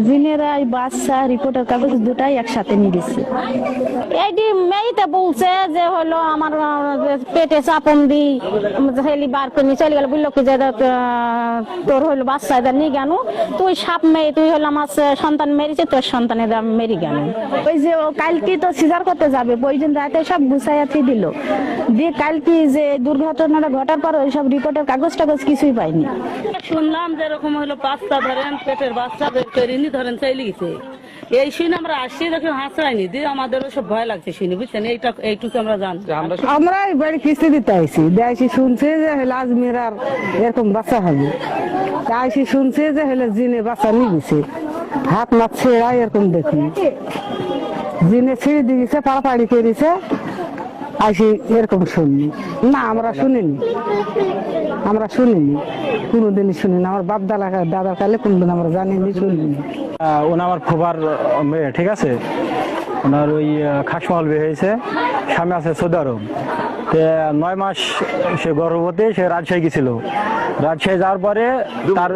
জিনেরা এই বাচ্চা রিপোর্টের কাগজ দুটাই একসাথে নিয়ে দিচ্ছে। এইটি মেয়েতে বলছে যে হলো আমার পেটে চাপন দি ছেলে বার করে নিয়ে চলে গেল, বললো কি যে তোর হলো বাচ্চা এটা নিয়ে গেল, তুই সাপ মেয়ে, তুই হলো আমার সন্তান মেরেছে, তোর সন্তানের আমি মেরে গেল। ওই যে ও কালকে তো সিজার করতে যাবে, ওই দিন রাতে সব গুছাইয়াতে দিল, দিয়ে কালকে যে দুর্ঘটনাটা ঘটার পর ওই সব রিপোর্টের কাগজ টাগজ কিছুই পাইনি। শুনলাম যেরকম হলো বাচ্চা ধরেন পেটের বাচ্চা বের করে নি ধরেন চাইলে গেছে, এই শুনে আমরা আসছি দেখি হাসড়াইনি দিয়ে আমাদেরও সব ভয় লাগছে শুনি, বুঝছেন, এইটুকু আমরা জানছি। আমরা বাড়ি কিস্তি দিতে আইছি, দেখি শুনছে যে আজমের আর এরকম বাচ্চা হবে, আইসি শুনছে যে হলে জিনে বাচ্চা নিয়ে গেছে, হাত মারছে এরকম দেখি জিনে ছিঁড়ে দিয়েছে, পাড়াপাড়ি করেছে, আইসি এরকম শুনি না, আমরা শুনিনি, আমরা শুনিনি, কোনোদিনই শুনিনি, আমার বাপ দাদার কালে কোনোদিন আমরা জানিনি, শুনিনি। ওনা আমার ফুফার মেয়ে, ঠিক আছে, ওনার ওই খাসমহল বিয়ে হয়েছে, স্বামী আছে সৌদি আরব, 9 মাস সে গর্ভবতী, সে রাজশাহী গেছিল, রাজশাহী যাওয়ার পরে তার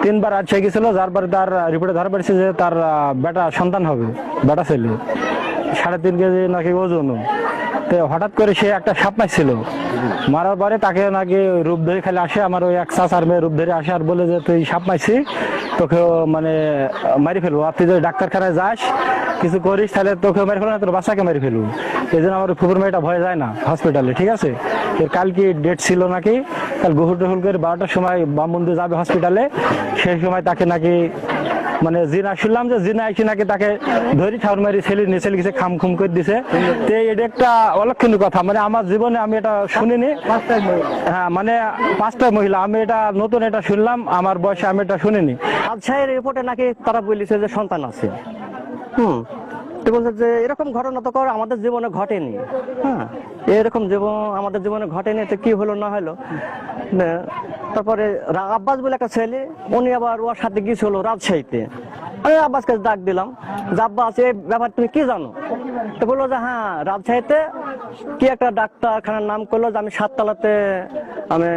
3বার রাজশাহী গেছিল, যার পরে তার রিপোর্টে ধরা পড়েছে যে তার বেটা সন্তান হবে, বেটা ছেলে, 3.5 কেজি নাকি ওজন। তো হঠাৎ করে সে একটা সাপ মারছিল, মারার পরে তাকে নাকি রূপ ধরে খালি আসে, আমার ওই এক চাচার মেয়ে রূপ ধরে আসে আর বলে যে তুই সাপ মারছি, তোকে মানে মারি ফেলবো, আর তুই যদি ডাক্তারখানায় যাস কিছু করিস তাহলে তোকে মেরে ফেলবো না, তোর বাচ্চাকে মেরে ফেলবো। এই জন্য আমার ফুপুর মেয়েটা ভয় যায় না হসপিটালে, ঠিক আছে। এর কালকে ডেট ছিল নাকি, কাল গোহুল টোহুল করে 12টার সময় বামবন্ধু যাবে হসপিটালে, সেই সময় তাকে নাকি মানে জিনা শুনলাম যে জিনা আইসি নাকি তাকে ধরি ঠাউর মারি ছেলে নিয়ে গেছে, খাম খুম করে দিছে। তো এটা একটা অলক্ষণীয় কথা, মানে আমার জীবনে আমি এটা শুনিনি। হ্যাঁ, মানে 5টা মহিলা, আমি এটা নতুন এটা শুনলাম, আমার বয়সে আমি এটা শুনিনি। রাজশাহীর রিপোর্টে নাকি তারা বলেছে যে সন্তান আছে, তো বলছে যে এরকম ঘটনা তো আমাদের জীবনে ঘটেনি, হ্যাঁ, এরকম জীবন আমাদের জীবনে ঘটেনি, তো কি হলো না হলো। তারপরে আব্বাস বলে একটা ছেলে, উনি আবার ওর সাথে গিয়েছিল রাজশাহীতে, আমি আব্বাসকে ডাক দিলাম যে আব্বাস এই ব্যাপার তুমি কি জানো, তো বললো যে হ্যাঁ রাজশাহীতে কি একটা ডাক্তারখানার নাম করলো যে আমি 7 তলাতে আমি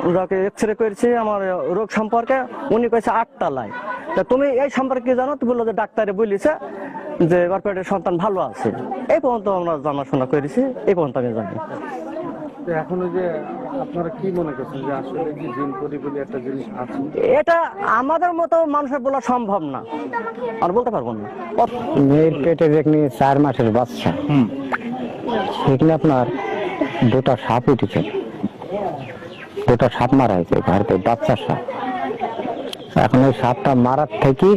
ওনাকে এক্সরে করেছি আমার রোগ সম্পর্কে, উনি কয়েছে 8 তলায়, তা তুমি এই সম্পর্কে কি জানো, তো বললো যে ডাক্তারে বলেছে যে ওর পেটের সন্তান ভালো আছে। এই পর্যন্ত আমরা জানাশোনা করেছি, এই পর্যন্ত আমি জানি। এখনো যে আপনারা কি মনে করছেন যে আসলে কি জিন করি বলে একটা জিনিস আছে? এটা আমাদের মতো মানুষের বলা সম্ভব না, আর বলতে পারবো না। মেয়ের পেটে দেখনি 4 মাসের বাচ্চা, সেখানে আপনার 2টা সাপ উঠেছে, 2টা সাপ মারা হয়েছে, ভারতের বাচ্চা সাপ। এখন ওই সাপটা মারার থেকে